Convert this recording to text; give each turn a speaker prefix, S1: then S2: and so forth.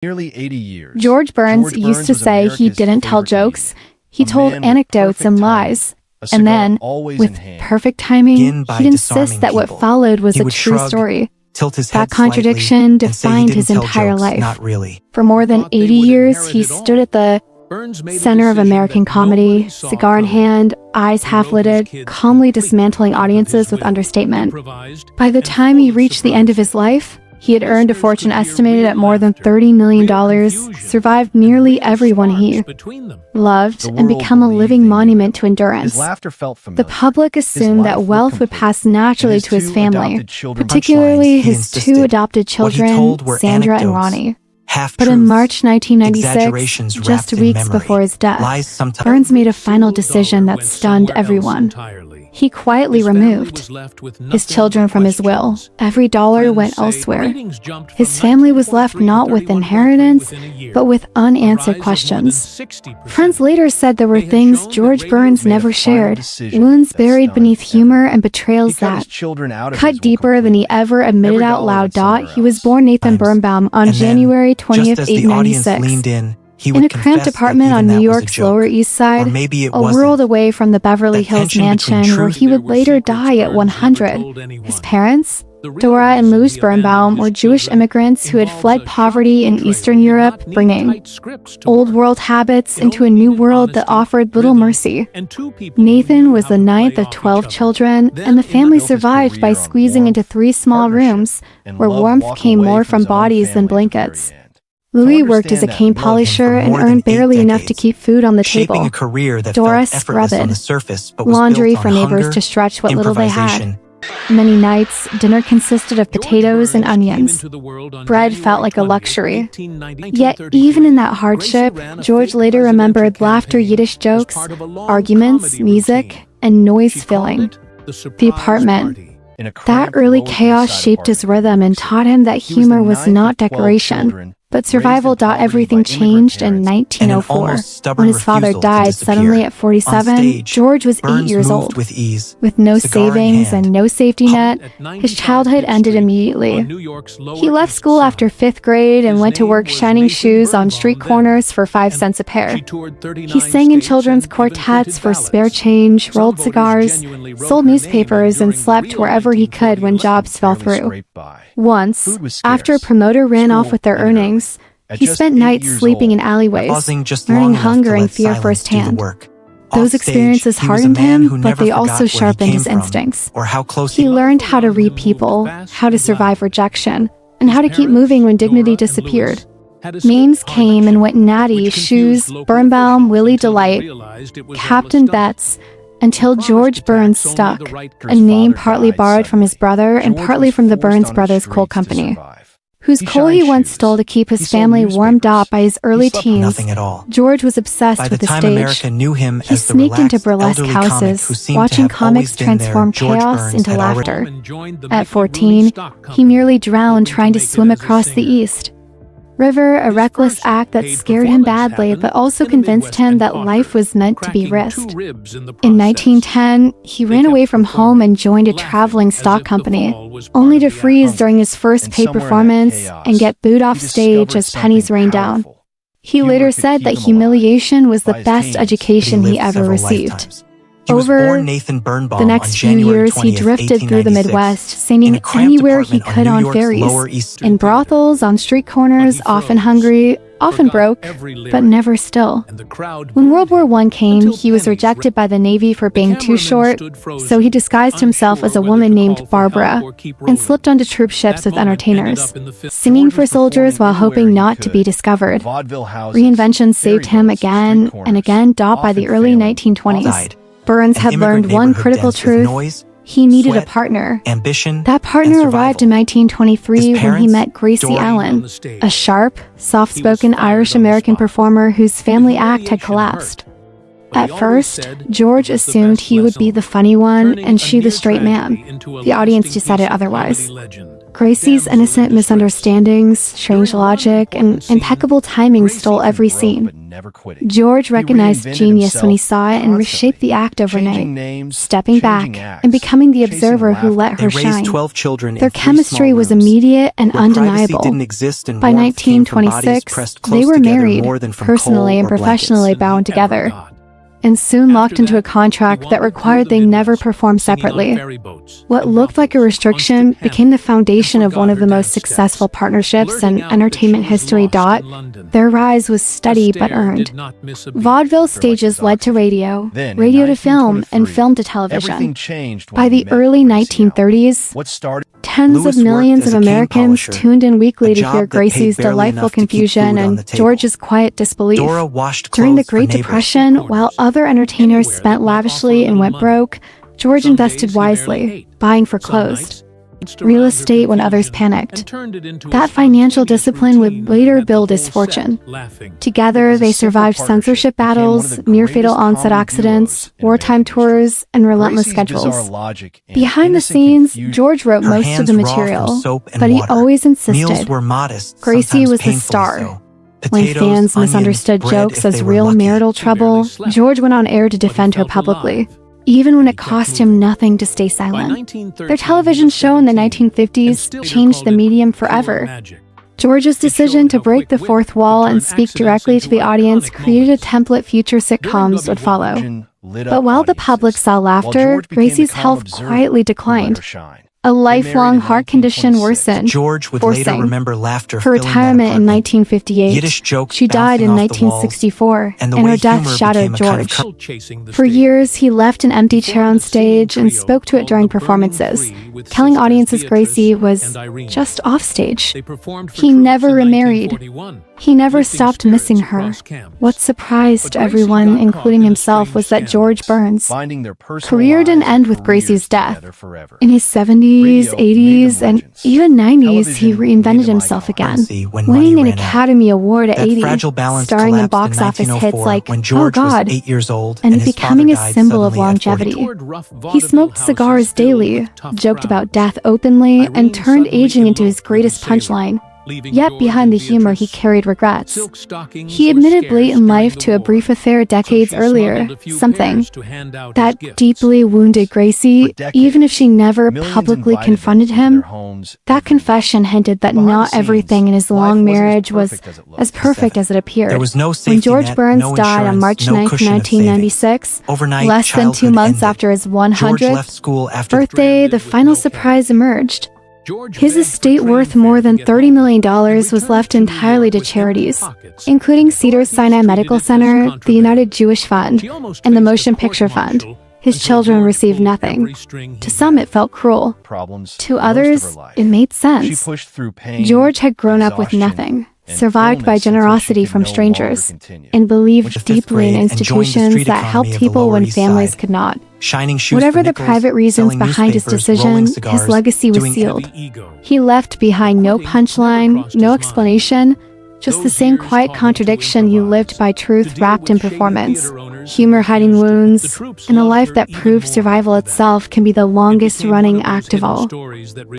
S1: Nearly 80 years.
S2: George Burns used to say he didn't tell jokes, he told anecdotes and lies. And then, with perfect timing, he'd insist that what followed was a true story. That contradiction defined his entire life. For more than 80 years, he stood at the center of American comedy, cigar in hand, eyes half-lidded, calmly dismantling audiences with understatement. By the time he reached the end of his life, he had earned a fortune estimated at more than $30 million, survived nearly everyone he loved, and become a living monument to endurance. The public assumed that wealth would pass naturally to his family, particularly his two adopted children, Sandra and Ronnie. But in March 1996, just weeks before his death, Burns made a final decision that stunned everyone. He quietly removed his children from his will. Every dollar went elsewhere. His family was left not with inheritance, but with unanswered questions. Friends later said there were things George Burns never shared, wounds buried beneath humor and betrayals that cut deeper than he ever admitted out loud. He was born Nathan Birnbaum on January 20th, 1896. In a cramped apartment on New York's Lower East Side, a world away from the Beverly Hills mansion where he would later die at 100. His parents, Dora and Louis Birnbaum, were Jewish immigrants who had fled poverty in Eastern Europe, bringing old world habits into a new world that offered little mercy. Nathan was the ninth of 12 children, and the family survived by squeezing into 3 small rooms where warmth came more from bodies than blankets. Louis worked as a cane polisher and earned barely enough to keep food on the table. Dora scrubbed laundry for neighbors to stretch what little they had. Many nights, dinner consisted of potatoes and onions. Bread felt like a luxury. Yet, even in that hardship, George later remembered laughter, Yiddish jokes, arguments, music, and noise filling the apartment. That early chaos shaped his rhythm and taught him that humor was not decoration, but survival. Everything changed in 1904. When his father died suddenly at 47, George was 8 years old. With no savings and no safety net, his childhood ended immediately. He left school after 5th grade and went to work shining shoes on street corners for 5 cents a pair. He sang in children's quartets for spare change, rolled cigars, sold newspapers, and slept wherever he could when jobs fell through. Once, after a promoter ran off with their earnings, he spent nights sleeping in alleyways, learning hunger and fear firsthand. Those experiences hardened him, but they also sharpened his instincts. He learned how to read people, how to survive rejection, and how to keep moving when dignity disappeared. Names came and went: Natty, Shoes, Birnbaum, Willie Delight, Captain Betts, until George Burns stuck, a name partly borrowed from his brother and partly from the Burns Brothers Coal Company, whose coal he once stole to keep his family warmed up. By his early teens, George was obsessed with the stage. He sneaked into burlesque houses, watching comics transform chaos into laughter. At 14, he nearly drowned trying to swim across the East River, a reckless act that scared him badly, but also convinced him that life was meant to be risked. In 1910, he ran away from home and joined a traveling stock company, only to freeze during his first paid performance and get booed off stage as pennies rained down. He later said that humiliation was the best education he ever received. Over the next few years, he drifted through the Midwest, singing anywhere he could on ferries, in brothels, on street corners, often hungry, often broke, but never still. When World War I came, he was rejected by the Navy for being too short, so he disguised himself as a woman named Barbara and slipped onto troop ships with entertainers, singing for soldiers while hoping not to be discovered. Reinvention saved him again and again. By the early 1920s, Burns had learned one critical truth: he needed a partner. That partner arrived in 1923 when he met Gracie Allen, a sharp, soft-spoken Irish-American performer whose family act had collapsed. At first, George assumed he would be the funny one and she the straight man. The audience decided otherwise. Gracie's innocent misunderstandings, strange logic, and impeccable timing stole every scene. George recognized genius when he saw it and reshaped the act overnight, stepping back and becoming the observer who let her shine. Their chemistry was immediate and undeniable. By 1926, they were married, personally and professionally bound together, and soon locked into a contract that required they never perform separately. What looked like a restriction became the foundation of one of the most successful partnerships in entertainment history. Their rise was steady but earned. Vaudeville stages led to radio, radio to film, and film to television. By the early 1930s, tens of millions of Americans tuned in weekly to hear Gracie's delightful confusion and George's quiet disbelief. During the Great Depression, while other entertainers spent lavishly and went broke, George invested wisely, buying foreclosed real estate when others panicked. That financial discipline would later build his fortune. Together, they survived censorship battles, near-fatal onset accidents, wartime tours, and relentless schedules. Behind the scenes, George wrote most of the material, but he always insisted Gracie was the star. When fans misunderstood jokes as real marital trouble, George went on air to defend her publicly, even when it cost him nothing to stay silent. Their television show in the 1950s changed the medium forever. George's decision to break the fourth wall and speak directly to the audience created a template future sitcoms would follow. But while the public saw laughter, Gracie's health quietly declined. A lifelong heart condition worsened,
S1: George would later remember laughter
S2: her retirement in 1958. She died in 1964, and her death shattered George. For years, he left an empty chair on stage and spoke to it during performances, telling audiences Gracie was just offstage. He never remarried. He never stopped missing her. What surprised everyone, including himself, was that George Burns' career didn't end with Gracie's death. In his 70s, 80s, and even 90s, he reinvented himself again, winning an Academy Award at 80, starring in box office hits like Oh God, and becoming a symbol of longevity. He smoked cigars daily, joked about death openly, and turned aging into his greatest punchline. Yet behind the humor he carried regrets. He admitted late in life to a brief affair decades earlier, something that deeply wounded Gracie, even if she never publicly confronted him. That confession hinted that not everything in his long marriage was as perfect as it appeared. When George Burns died on March 9, 1996, less than 2 months after his 100th birthday, the final surprise emerged. His estate, worth more than $30 million, was left entirely to charities, including Cedars-Sinai Medical Center, the United Jewish Fund, and the Motion Picture Fund. His children received nothing. To some, it felt cruel. To others, it made sense. George had grown up with nothing, survived by generosity from strangers, and believed deeply in institutions that helped people when families could not. Whatever the private reasons behind his decision, his legacy was sealed. He left behind no punchline, no explanation, just the same quiet contradiction you lived by truth wrapped in performance, humor hiding wounds, and a life that proved survival itself can be the longest-running act of all.